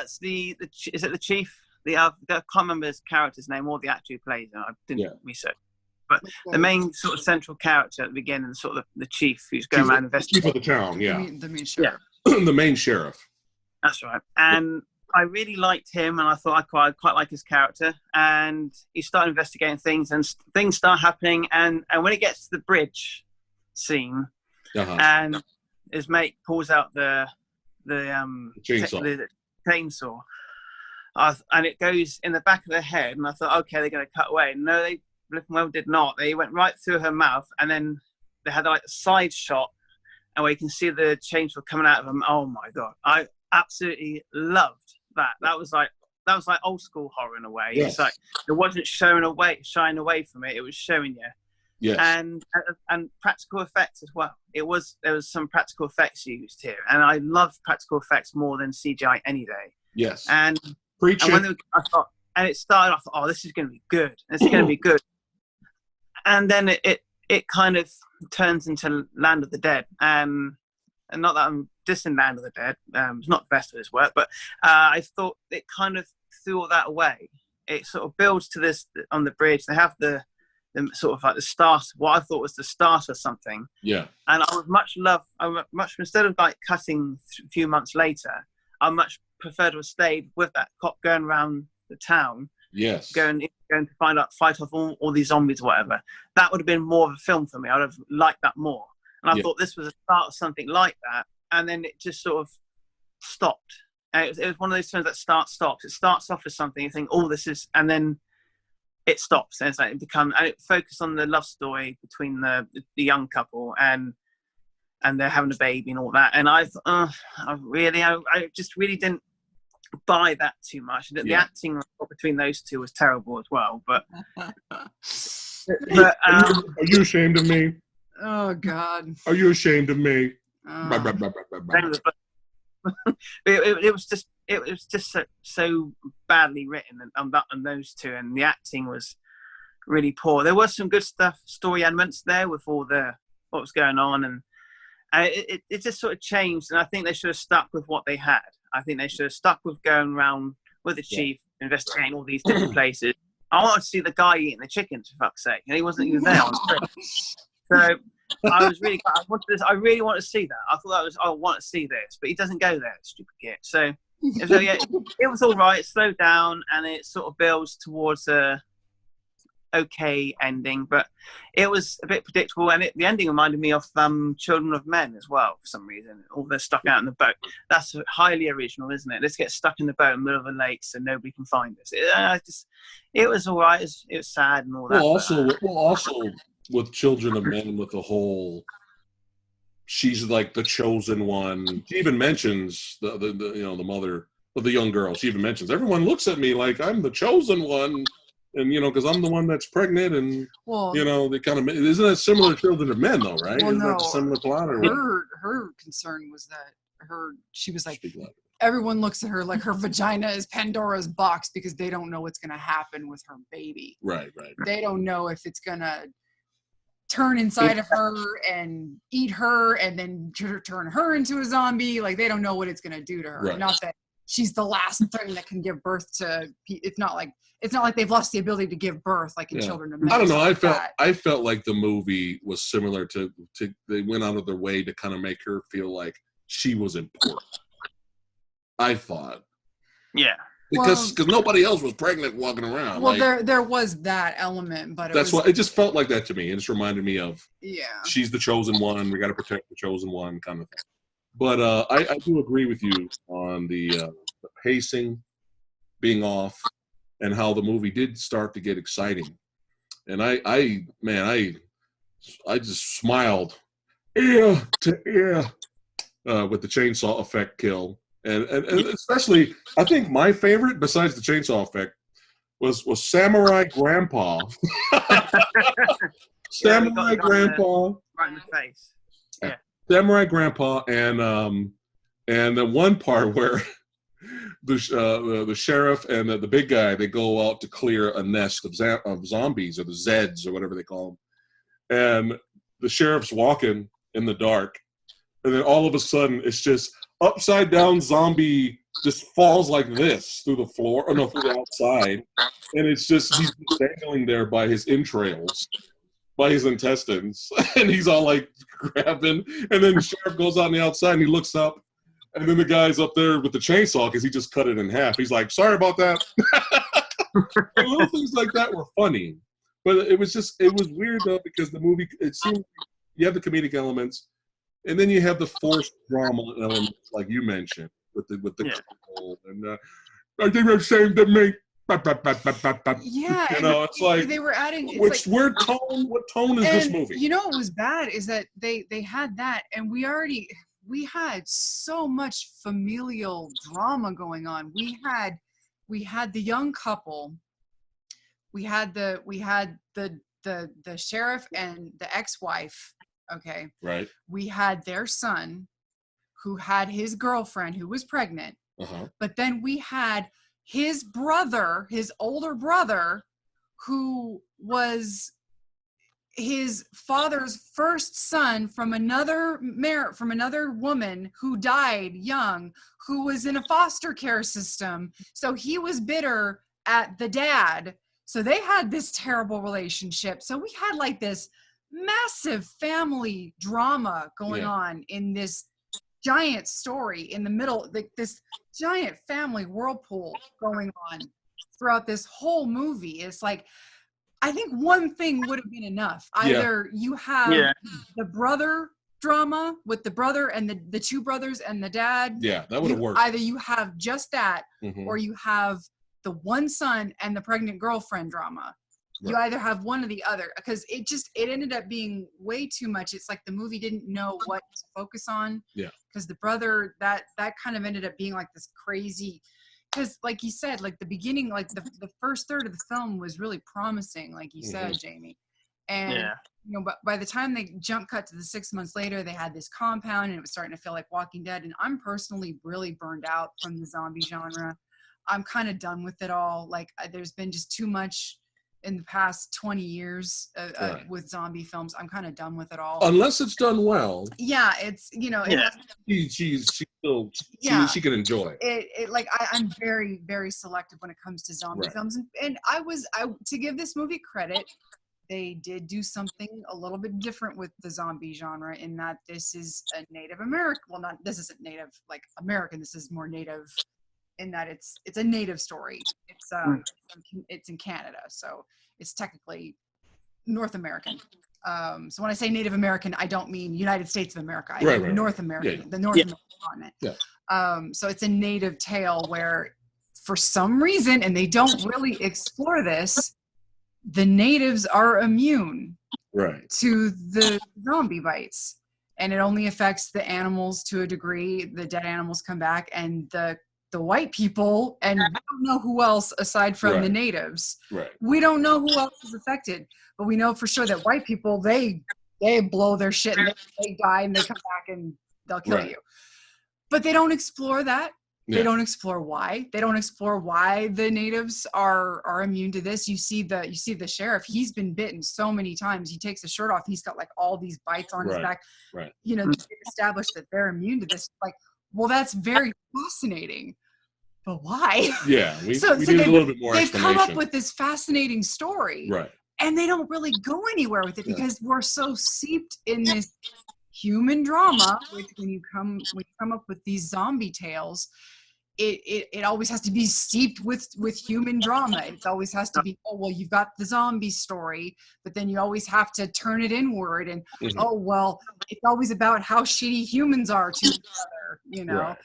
Is it the chief? I can't remember his character's name or the actor who plays it. I didn't research. But the main sort of central character at the beginning, sort of the chief who's going around investigating. Chief of the town, yeah. The main sheriff. Yeah. The main sheriff. That's right. And I really liked him, and I thought I quite like his character. And he started investigating things, and things start happening. And when it gets to the bridge scene, and his mate pulls out the chainsaw, and it goes in the back of the head, and I thought, okay, they're going to cut away. No, they well did not. They went right through her mouth, and then they had like a side shot, and where you can see the chainsaw coming out of them. Oh my god, I absolutely loved that. That was like old school horror in a way. Yes. It's like it wasn't shying away from it. It was showing you. Yes. And practical effects as well. There was some practical effects used here, and I love practical effects more than CGI any day. Yes. And when it started, I thought, oh, this is going to be good. This is going to be good. And then it kind of turns into Land of the Dead. And not that I'm dissing Land of the Dead. It's not the best of his work, but I thought it kind of threw all that away. It sort of builds to this on the bridge. They have the sort of like the start, what I thought was the start of something. Yeah. And I would much instead of like cutting a few months later, I much prefer to have stayed with that cop going around the town. Yes. Going to fight off all these zombies or whatever. That would have been more of a film for me. I'd have liked that more. And I thought this was a start of something like that. And then it just sort of stopped. And it was one of those films that stops. It starts off as something, you think, oh, this is, and then it stops. And it's like and it focused on the love story between the young couple and they're having a baby and all that. And I thought, I just really didn't buy that too much. The acting between those two was terrible as well. But are you ashamed of me? Oh God! Are you ashamed of me? It was just so badly written on those two, and the acting was really poor. There was some good stuff, story elements there with all what was going on, and it just sort of changed. And I think they should have stuck with what they had. I think they should have stuck with going around with the chief, investigating all these different places. I wanted to see the guy eating the chickens, for fuck's sake. And he wasn't even there on screen. So I really want to see that. I thought I want to see this, but he doesn't go there, stupid git. So it was all right. It slowed down, and it sort of builds towards a okay ending, but it was a bit predictable, and the ending reminded me of Children of Men as well for some reason. All they're stuck out in the boat. That's highly original, isn't it? Let's get stuck in the boat in the middle of a lake so nobody can find us. It was all right. It was sad and all that. Also with Children of Men, with the whole, she's like the chosen one. She even mentions the mother of the young girl. She even mentions, everyone looks at me like I'm the chosen one. And, because I'm the one that's pregnant, and, they kind of, isn't that similar to Children of Men, though, right? Well, isn't that a similar plot? Or her concern was that she was like, everyone looks at her like her vagina is Pandora's box because they don't know what's going to happen with her baby. Right. They don't know if it's going to turn inside of her and eat her and then turn her into a zombie. Like, they don't know what it's going to do to her. Right. Not that she's the last thing that can give birth to. It's not like they've lost the ability to give birth like in Children of Men. I don't know. I felt like the movie was similar to they went out of their way to kind of make her feel like she was important. I thought. Yeah. Because nobody else was pregnant walking around. Well, there was that element, but it just felt like that to me. It just reminded me of she's the chosen one. We got to protect the chosen one, kind of thing. But I do agree with you on the pacing being off and how the movie did start to get exciting. And I just smiled ear to ear with the chainsaw effect kill. And especially, I think my favorite, besides the chainsaw effect, was Samurai Grandpa. Samurai Grandpa. Right in the face. Yeah. Samurai Grandpa, and the one part where the sheriff and the big guy, they go out to clear a nest of zombies, or the Zeds, or whatever they call them, and the sheriff's walking in the dark, and then all of a sudden it's just upside down zombie just falls like this through the floor, or no, through the outside, and it's just he's dangling there by his entrails, by his intestines, and he's all like grabbing, and then the sheriff goes out on the outside and he looks up, and then the guy's up there with the chainsaw because he just cut it in half. He's like, sorry about that. Little things like that were funny, but it was weird though, because the movie, it seemed, you have the comedic elements, and then you have the forced drama elements, like you mentioned, with the couple, and I think they're ashamed of me. Yeah, you know, it's like they were adding. What tone is this movie? You know what was bad is that they had that, and we had so much familial drama going on. We had the young couple. We had the sheriff and the ex-wife. Okay. Right. We had their son, who had his girlfriend who was pregnant. Uh-huh. But then we had his brother, his older brother, who was his father's first son from another woman who died young, who was in a foster care system. So he was bitter at the dad. So they had this terrible relationship. So we had like this massive family drama going on in this giant story in the middle, like this giant family whirlpool going on throughout this whole movie. It's like, I think one thing would have been enough. Either you have the brother drama with the brother and the two brothers and the dad. Yeah, that would have worked. Either you have just that, or you have the one son and the pregnant girlfriend drama. You either have one or the other, because it ended up being way too much. It's like the movie didn't know what to focus on. Yeah. Because the brother, that kind of ended up being like this crazy, because like you said, like the beginning, like the first third of the film was really promising, like you said, Jamie. And you know, but by the time they jump cut to the 6 months later, they had this compound and it was starting to feel like Walking Dead. And I'm personally really burned out from the zombie genre. I'm kind of done with it all. Like there's been just too much in the past 20 years with zombie films. I'm kind of done with it all. Unless it's done well. Yeah, it's, you know. She can enjoy it. Like I'm very, very selective when it comes to zombie films. And I to give this movie credit, they did do something a little bit different with the zombie genre, in that this is a Native American, this isn't Native like American, this is more Native in that it's a Native story. It's in Canada, so it's technically North American. So when I say Native American, I don't mean United States of America. I mean North American, the North American continent. Yeah. So it's a Native tale where, for some reason, and they don't really explore this, the natives are immune to the zombie bites, and it only affects the animals to a degree. The dead animals come back, and the white people, and we don't know who else aside from the natives. We don't know who else is affected, but we know for sure that white people, they blow their shit and they die and they come back and they'll kill you. But they don't explore that. They don't explore why. They don't explore why the natives are immune to this. You see the sheriff, he's been bitten so many times. He takes his shirt off, he's got like all these bites on his back. You know, they establish that they're immune to this. Like, well, that's very fascinating, but why? Yeah, we need a little bit more explanation. They've come up with this fascinating story, and they don't really go anywhere with it because we're so seeped in this human drama. When you come up with these zombie tales, it always has to be steeped with human drama. It always has to be, oh, well, you've got the zombie story, but then you always have to turn it inward. And, oh, well, it's always about how shitty humans are to each other, you know?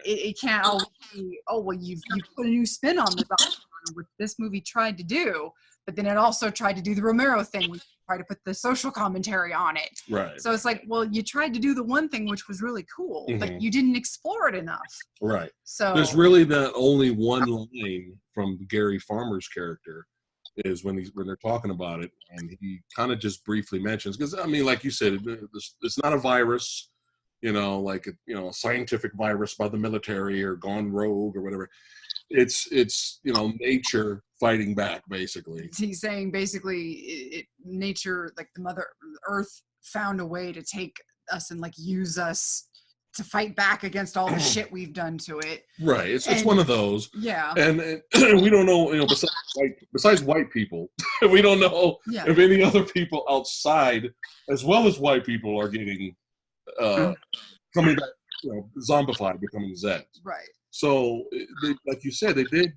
It can't always be, oh, well, you've put a new spin on the zombie. which this movie tried to do, but then it also tried to do the Romero thing, which tried to put the social commentary on it. Right. So it's like, well, you tried to do the one thing which was really cool, Mm-hmm. but you didn't explore it enough. Right. So there's really that only one line from Gary Farmer's character is when they're talking about it, and he kind of just briefly mentions, because I mean, like you said, it's not a virus, like a scientific virus by the military or gone rogue or whatever. It's nature fighting back, basically. He's saying basically nature, like the Mother Earth, found a way to take us and like use us to fight back against all the shit we've done to it. Right. It's one of those. Yeah. And we don't know, besides white people, we don't know if any other people outside, as well as white people, are getting coming back, zombified, becoming Zeds. Right. So, like you said, they did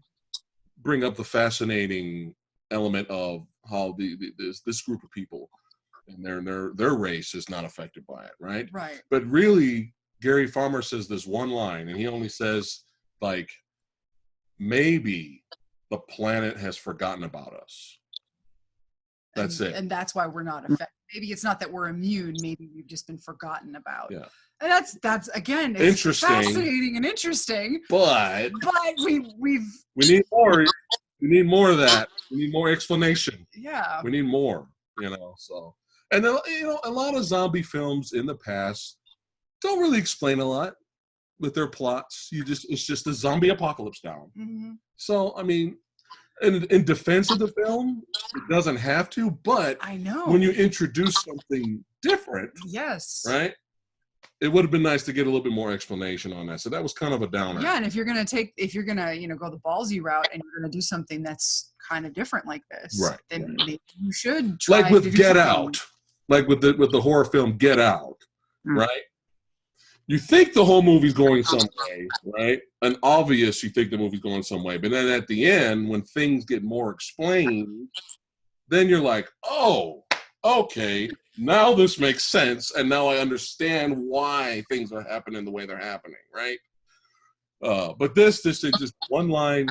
bring up the fascinating element of how this group of people and their race is not affected by it, right? Right. But really, Gary Farmer says this one line, and he only says, like, maybe the planet has forgotten about us. That's it. And that's why we're not affected. Maybe it's not that we're immune. Maybe we've just been forgotten about. Yeah. And that's again, it's interesting, fascinating and interesting. But we need more. We need more of that. We need more explanation. Yeah. We need more. So, and then, a lot of zombie films in the past don't really explain a lot with their plots. It's just a zombie apocalypse down. Mm-hmm. So, I mean, in defense of the film, it doesn't have to, but I know when you introduce something different, yes, right? It would have been nice to get a little bit more explanation on that. So that was kind of a downer. Yeah, and if you're gonna go the ballsy route and you're gonna do something that's kind of different like this, right? Then maybe you should try like with to do Get something. Out, like with the horror film Get Out, right? You think the whole movie's going some way, right? And obvious you think the movie's going some way. But then at the end, when things get more explained, then you're like, oh, okay, now this makes sense. And now I understand why things are happening the way they're happening, right? But this is just one line.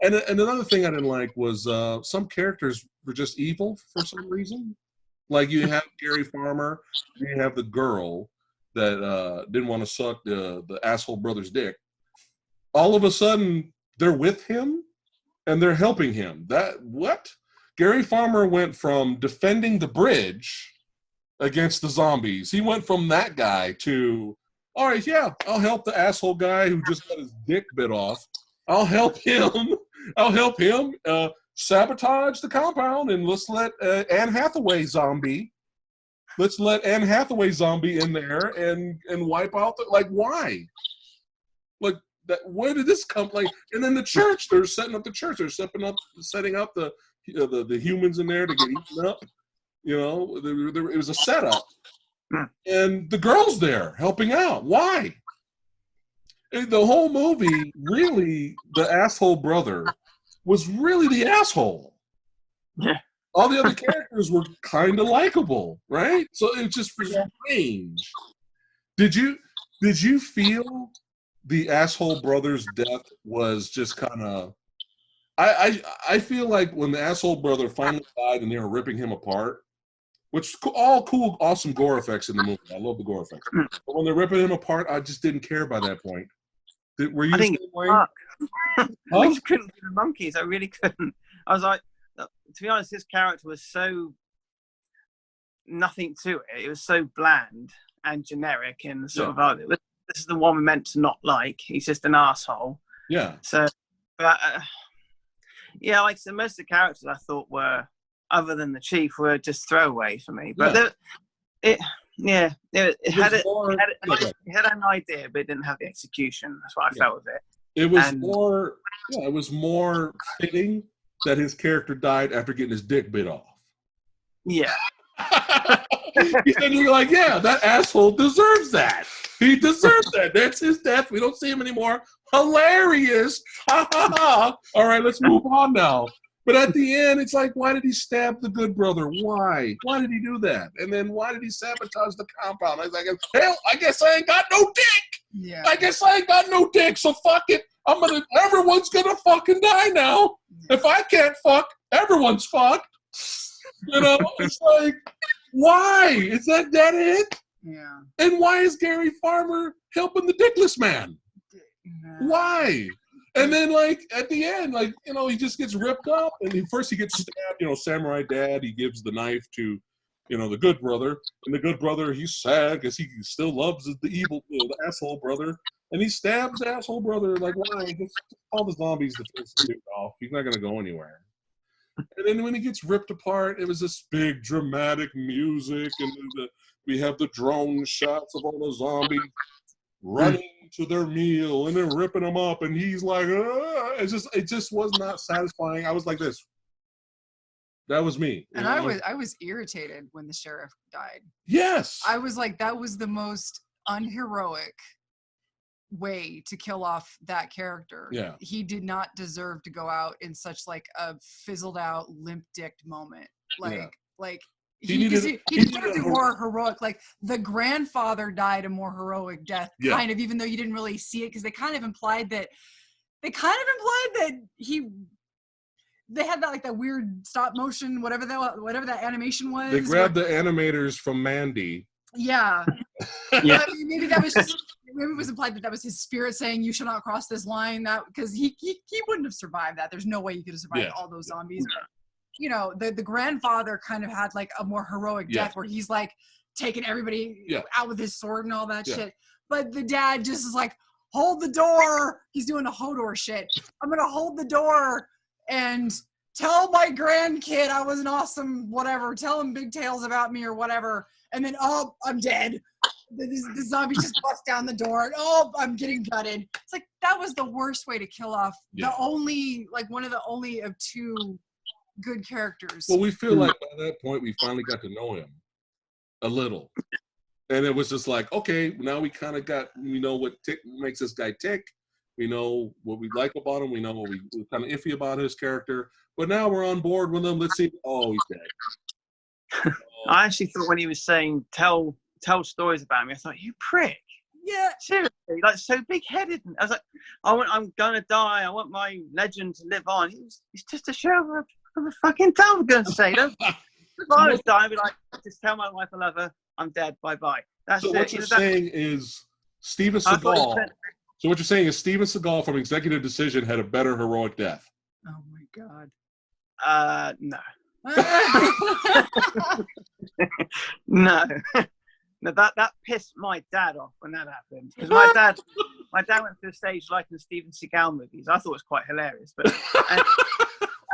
And another thing I didn't like was some characters were just evil for some reason. Like you have Gary Farmer, you have the girl that didn't want to suck the asshole brother's dick. All of a sudden, they're with him and they're helping him. What? Gary Farmer went from defending the bridge against the zombies. He went from that guy to, all right, yeah, I'll help the asshole guy who just got his dick bit off. I'll help him. Sabotage the compound, and let's let Anne Hathaway zombie. Let's let Anne Hathaway zombie in there and wipe out why? Like that, where did this come? And then the church, they're setting up the church. They're setting up the humans in there to get eaten up. It was a setup. And the girl's there helping out. Why? The whole movie, really, the asshole brother was really the asshole. Yeah. All the other characters were kind of likable, right? So it just was strange. Did you feel the asshole brother's death was just kind of? I feel like when the asshole brother finally died and they were ripping him apart, which all cool, awesome gore effects in the movie. I love the gore effects. But when they're ripping him apart, I just didn't care by that point. Were you? I think I just couldn't do the monkeys. I really couldn't. I was like, to be honest, his character was so nothing to it. It was so bland and generic and sort of like, this is the one we're meant to not like. He's just an asshole. Yeah. So, like I said, most of the characters I thought were, other than the chief, were just throwaway for me. But it had an idea, but it didn't have the execution. That's what I felt with it. It was more fitting that his character died after getting his dick bit off. Yeah. And you're like, yeah, that asshole deserves that. He deserves that. That's his death. We don't see him anymore. Hilarious. Ha ha ha. All right, let's move on now. But at the end, it's like, why did he stab the good brother? Why? Why did he do that? And then why did he sabotage the compound? I was like, hell, I guess I ain't got no dick. Yeah. I guess I ain't got no dick, so fuck it. Everyone's gonna fucking die now. If I can't fuck, everyone's fucked. You know, it's like, why? Is that it? Yeah. And why is Gary Farmer helping the dickless man? Why? And then, like, at the end, like, you know, he just gets ripped up. And first he gets stabbed. You know, Samurai Dad, he gives the knife to, you know, the good brother. And the good brother, he's sad because he still loves the evil, you know, the asshole brother. And he stabs the asshole brother. Like, why? Just all the zombies to finish the dude off. He's not going to go anywhere. And then when he gets ripped apart, it was this big dramatic music. And we have the drone shots of all the zombies running to their meal and then ripping them up, and he's like, it just was not satisfying. I was like this. That was me. And I was irritated when the sheriff died. Yes. I was like, that was the most unheroic way to kill off that character. Yeah. He did not deserve to go out in such like a fizzled out, limp-dicked moment. Like he deserved a more heroic, like the grandfather died a more heroic death, kind of, even though you didn't really see it, because they kind of implied that they had that, like, that weird stop motion, whatever that animation was. They grabbed the animators from Mandy. Yeah. Yeah. I mean, maybe it was implied that was his spirit saying, "You shall not cross this line." That because he wouldn't have survived that. There's no way he could have survived all those zombies. But, you know, the grandfather kind of had like a more heroic death where he's like taking everybody out with his sword and all that shit. But the dad just is like, hold the door. He's doing a Hodor shit. I'm gonna hold the door and tell my grandkid I was an awesome whatever. Tell him big tales about me or whatever. And then, oh, I'm dead. The zombie just busts down the door. And, oh, I'm getting gutted. It's like, that was the worst way to kill off one of the only of two good characters. Well, we feel like by that point we finally got to know him a little. And it was just like, okay, now we kind of we know what makes this guy tick. We know what we like about him. We know what we're kind of iffy about his character. But now we're on board with him. Let's see. Oh, he's dead. I actually thought when he was saying tell stories about me, I thought, you prick. Yeah, seriously, like so big-headed. I was like, I'm gonna die. I want my legend to live on. It's just a show of a fucking town. I'm gonna say that. If I was dying, I'd be like, just tell my wife I love her. I'm dead. Bye-bye. That's so it. What you're saying is Steven Seagal. So what you're saying is Steven Seagal from Executive Decision had a better heroic death. Oh my God. No. No. No, that pissed my dad off when that happened. Because my dad went through a stage like in Steven Seagal movies. I thought it was quite hilarious. But and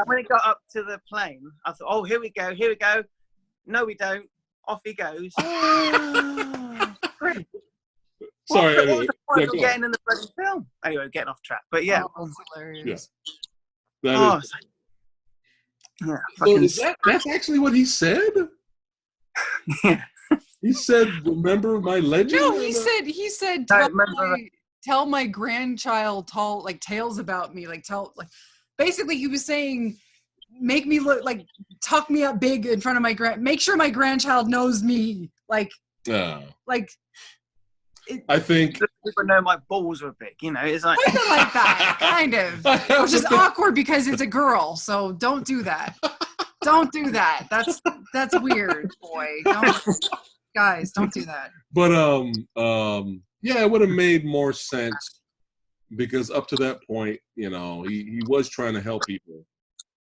when it got up to the plane, I thought, oh, here we go. No, we don't. Off he goes. Sorry, what was the point of getting in the bloody film? Anyway, getting off track. But yeah. Oh, hilarious. Yeah. Yeah, so that's actually what he said? Yeah. He said, remember my legend? No, he said tell my grandchild tales about me. Basically he was saying, make me look like, tuck me up big in front of make sure my grandchild knows me. I think people know my balls were big, you know. It's like kind of like that, kind of. Which is awkward because it's a girl, so don't do that. Don't do that. That's weird, boy. Guys, don't do that. But yeah, it would have made more sense because up to that point, you know, he was trying to help people,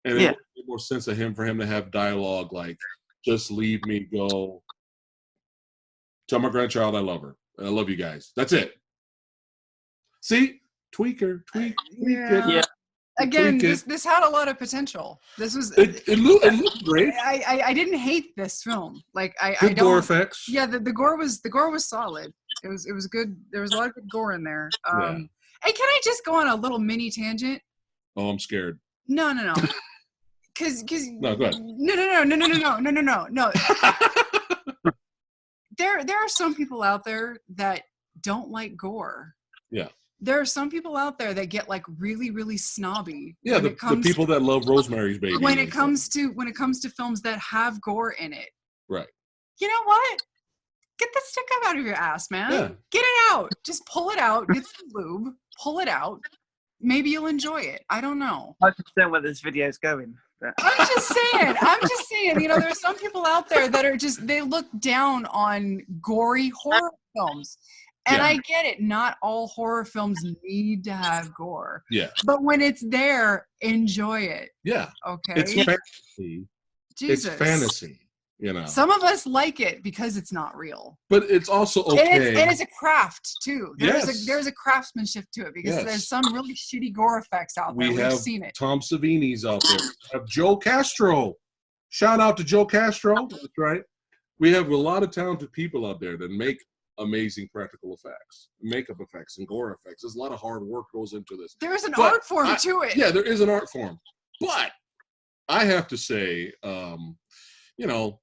and it would make more sense for him to have dialogue like, "Just leave me, go. Tell my grandchild I love her. I love you guys. That's it." See, tweak it. Yeah. Again, this had a lot of potential. This was it looked great. I didn't hate this film. Good gore effects. Yeah, the gore was solid. It was good. There was a lot of good gore in there. Hey, can I just go on a little mini tangent? Oh, I'm scared. No. Cause no, go ahead. No. There are some people out there that don't like gore. Yeah. There are some people out there that get like really, really snobby. Yeah, the people that love Rosemary's Baby. When it comes to films that have gore in it. Right. You know what? Get the stick up out of your ass, man. Yeah. Get it out. Just pull it out. Get some lube. Pull it out. maybe you'll enjoy it. I don't know. I don't know where this video's going. But. I'm just saying, you know, there are some people out there that are just, they look down on gory horror films. And I get it. Not all horror films need to have gore. Yeah. But when it's there, enjoy it. Yeah. Okay. It's fantasy. Jesus. It's fantasy. You know. Some of us like it because it's not real. But it's also okay. And it's a craft too. Yes. There's a craftsmanship to it because there's some really shitty gore effects out there. We've seen it. Tom Savini's out there. We have Joe Castro. Shout out to Joe Castro. That's right. We have a lot of talented people out there that make amazing practical effects, makeup effects, and gore effects. There's a lot of hard work goes into this. There's an art form to it. Yeah, there is an art form. But I have to say, you know,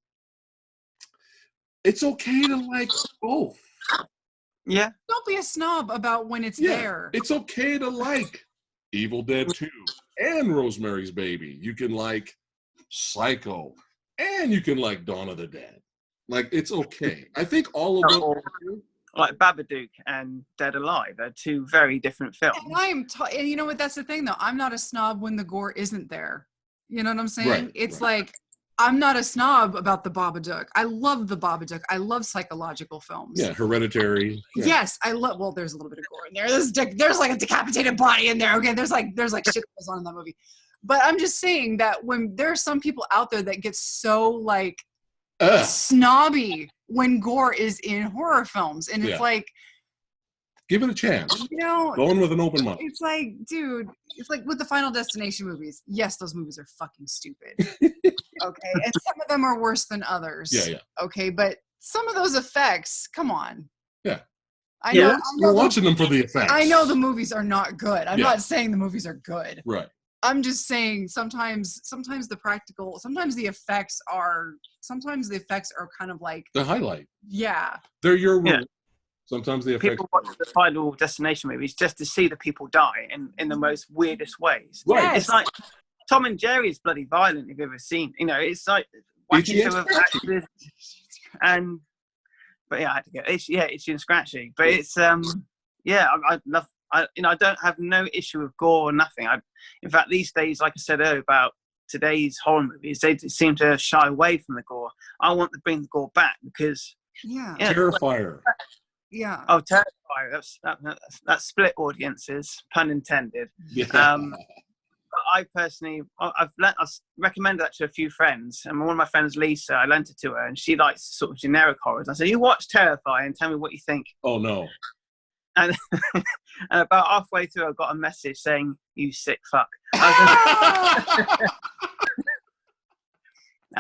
it's okay to like both. Yeah. Don't be a snob about when it's there. It's okay to like Evil Dead 2 and Rosemary's Baby. You can like Psycho and you can like Dawn of the Dead. Like, it's okay. I think all of them. Like Babadook and Dead Alive are two very different films. And you know what? That's the thing, though. I'm not a snob when the gore isn't there. You know what I'm saying? Right, it's like, I'm not a snob about the Babadook. I love the Babadook. I love psychological films. Yeah, Hereditary. Yeah. Yes, I love. Well, there's a little bit of gore in there. There's like a decapitated body in there. Okay, there's like shit that goes on in that movie. But I'm just saying that when there are some people out there that get so like snobby when gore is in horror films, and it's like, give it a chance. You know, go in with an open mind. It's like, dude, it's like with the Final Destination movies. Yes, those movies are fucking stupid. Okay, and some of them are worse than others. Yeah. Okay, but some of those effects, come on. Yeah. I know we're watching them for the effects. I know the movies are not good. I'm not saying the movies are good. Right. I'm just saying sometimes the effects are kind of like the highlight. Yeah. They're your rule. Sometimes the effects. People watch the Final Destination movies just to see the people die in the most weirdest ways. Right. Yes. It's like Tom and Jerry is bloody violent if you've ever seen. You know, it's like wacky some of actors and but yeah, I had to go. Itchy and scratchy. But it's I love. I don't have no issue with gore or nothing. In fact, these days, like I said earlier about today's horror movies, they seem to shy away from the gore. I want to bring the gore back because Terrifier. Yeah. Oh, Terrifier. That's split audiences, pun intended. Yeah. I personally, I've recommended that to a few friends, and one of my friends, Lisa, I lent it to her, and she likes sort of generic horrors. I said, "You watch Terrifier and tell me what you think." Oh no. And about halfway through, I got a message saying, "You sick fuck." I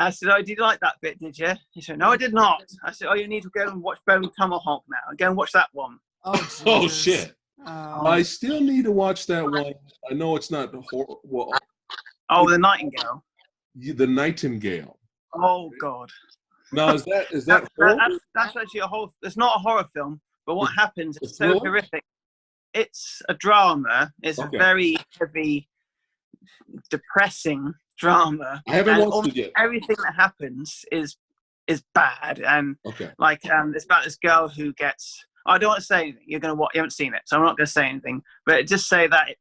said, "Oh, did you like that bit, did you?" He said, "No, I did not." I said, "Oh, you need to go and watch Bone Tomahawk now. Go and watch that one." Oh shit. I still need to watch that one. I know it's not horror. Well, the Nightingale. The Nightingale. Oh God. Now is that horror? That's actually a whole. It's not a horror film, but what happens is so horrific. It's a drama. It's a very heavy, depressing drama. I haven't watched it yet. Everything that happens is bad, and it's about this girl who gets. I don't want to say anything. You haven't seen it, so I'm not going to say anything. But just say that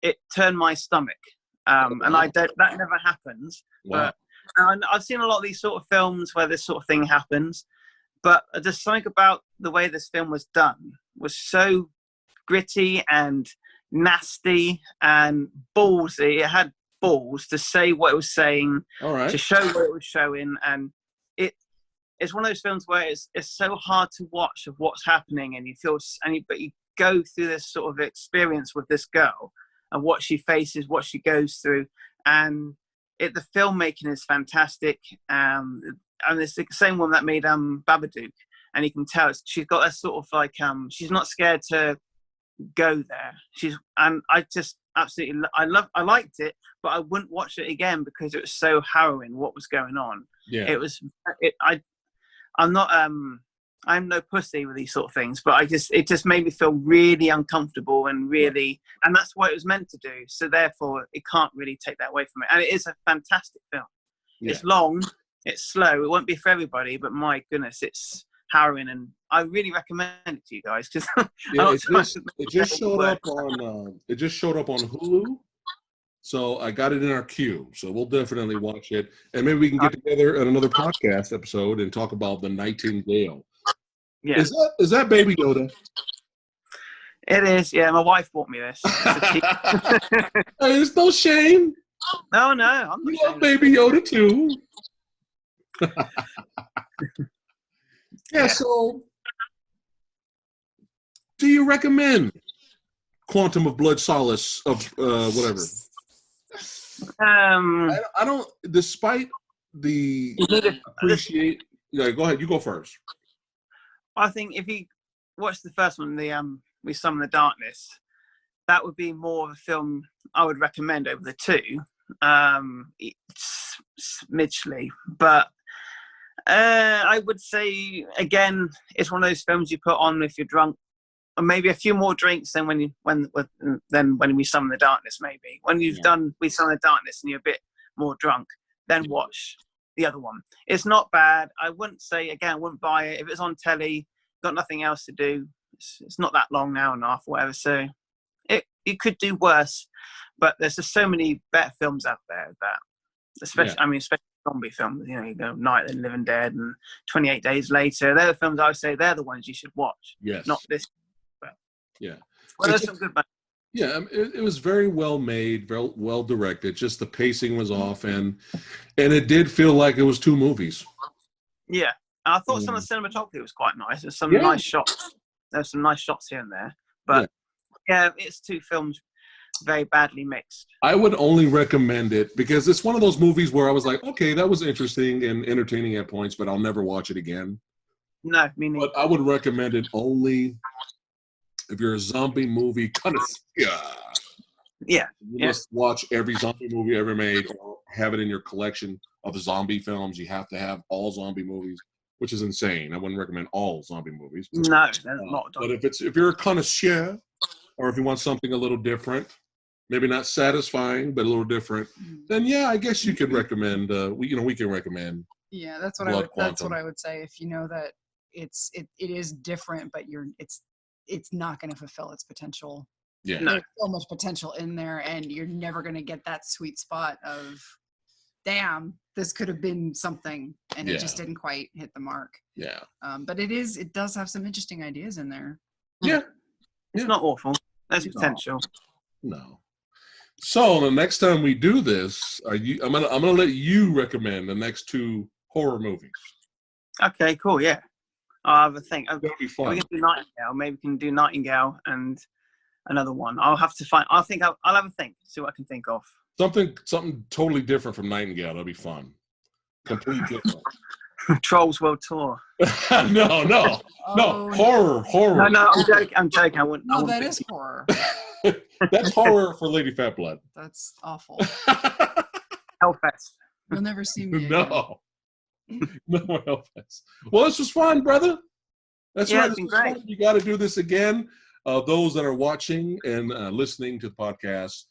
it turned my stomach, and that never happens. Wow. But I've seen a lot of these sort of films where this sort of thing happens. But there's something about the way this film was done was so gritty and nasty and ballsy. It had balls to say what it was saying, to show what it was showing, and it's one of those films where it's so hard to watch of what's happening, and but you go through this sort of experience with this girl and what she faces, what she goes through, and the filmmaking is fantastic. And it's the same one that made Babadook, and you can tell she's got that sort of like she's not scared to go there. I just absolutely I liked it, but I wouldn't watch it again because it was so harrowing what was going on. Yeah. I'm no pussy with these sort of things, but it just made me feel really uncomfortable and and that's what it was meant to do. So therefore, it can't really take that away from it. And it is a fantastic film. Yeah. It's long, it's slow. It won't be for everybody, but my goodness, it's harrowing, and I really recommend it to you guys because yeah, it just showed up on Hulu. So I got it in our queue. So we'll definitely watch it. And maybe we can get together at another podcast episode and talk about the Nightingale. Yeah. Is that Baby Yoda? It is. Yeah, my wife bought me this. There's no shame. No, I'm not. You love Baby Yoda too. Yeah, so do you recommend Quantum of Blood Solace of whatever? I don't. Despite the appreciate. Yeah, go ahead. You go first. I think if you watch the first one, the We Summon the Darkness, that would be more of a film I would recommend over the two. It's smidgely, but I would say again, it's one of those films you put on if you're drunk. Or maybe a few more drinks than when We Summon the Darkness. Maybe when you've done We Summon the Darkness and you're a bit more drunk, then watch the other one. It's not bad. I wouldn't say again. I wouldn't buy it if it's on telly. Got nothing else to do. It's not that long, hour and a half, whatever. So it could do worse. But there's just so many better films out there that, especially zombie films. You go Night of the Living Dead and 28 Days Later. They're the films I would say they're the ones you should watch. Yes. Not this. Yeah. Well, there's some good. Yeah, it was very well made, very well directed. Just the pacing was off, and it did feel like it was two movies. Yeah, I thought some of the cinematography was quite nice. There's some nice shots. There's some nice shots here and there, but it's two films very badly mixed. I would only recommend it because it's one of those movies where I was like, okay, that was interesting and entertaining at points, but I'll never watch it again. No, me neither. But I would recommend it only if you're a zombie movie kind of you must watch every zombie movie ever made or have it in your collection of zombie films. You have to have all zombie movies, which is insane. I wouldn't recommend all zombie movies. No, that's not. But if you're a connoisseur, or if you want something a little different, maybe not satisfying but a little different, then I guess you could recommend. We can recommend. Yeah, that's what I would say. If you know that it is different, but it's not going to fulfill its potential. Yeah. There's so much potential in there, and you're never going to get that sweet spot of, damn, this could have been something, and it just didn't quite hit the mark. Yeah. But it does have some interesting ideas in there. Yeah. It's not awful. There's potential. No. So the next time we do this, I'm gonna let you recommend the next two horror movies. Okay, cool. Yeah. I'll have a think. That'll be fun. We can do Nightingale. Maybe we can do Nightingale and another one. I'll have to find. I'll have a think. See what I can think of. Something totally different from Nightingale. That'll be fun. Completely different. Trolls World Tour. No. Horror. No, I'm joking. I wouldn't. No, that is horror. That's horror for Lady Phatblood. That's awful. Hellfest. You'll never see me again. No, Hellfest. Well, this was fun, brother. That's right. It's been great. You got to do this again. Those that are watching and listening to the podcast,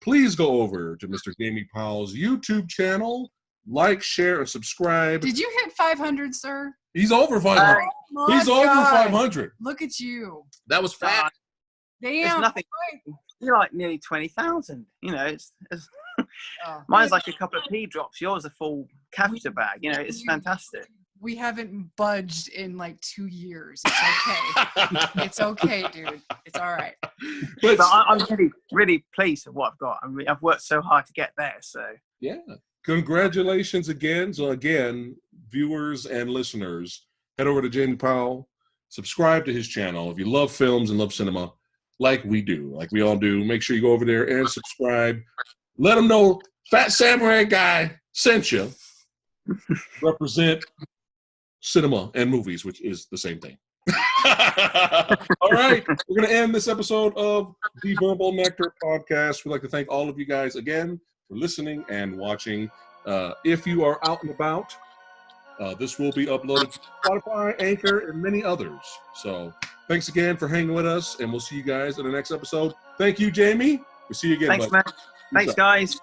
please go over to Mr. Jamie Powell's YouTube channel. Like, share, and subscribe. Did you hit 500, sir? He's over 500. He's over 500. Look at you. That was fat. Damn. It's nothing. You're like nearly 20,000. It's mine's like a couple of pea drops. Yours a full catheter bag. It's fantastic. We haven't budged in like 2 years. It's okay. It's okay, dude. It's all right. But I'm really, really pleased with what I've got. I've worked so hard to get there. So yeah. Congratulations again. So again, viewers and listeners, head over to Jamie Powell, subscribe to his channel. If you love films and love cinema, like we all do, make sure you go over there and subscribe. Let them know Phat Samurai Guy sent you. Represent cinema and movies, which is the same thing. All right. We're going to end this episode of the Verbal Nectar podcast. We'd like to thank all of you guys again for listening and watching. If you are out and about, this will be uploaded to Spotify, Anchor, and many others. So thanks again for hanging with us, and we'll see you guys in the next episode. Thank you, Jamie. We'll see you again. Thanks, man. Thanks, guys.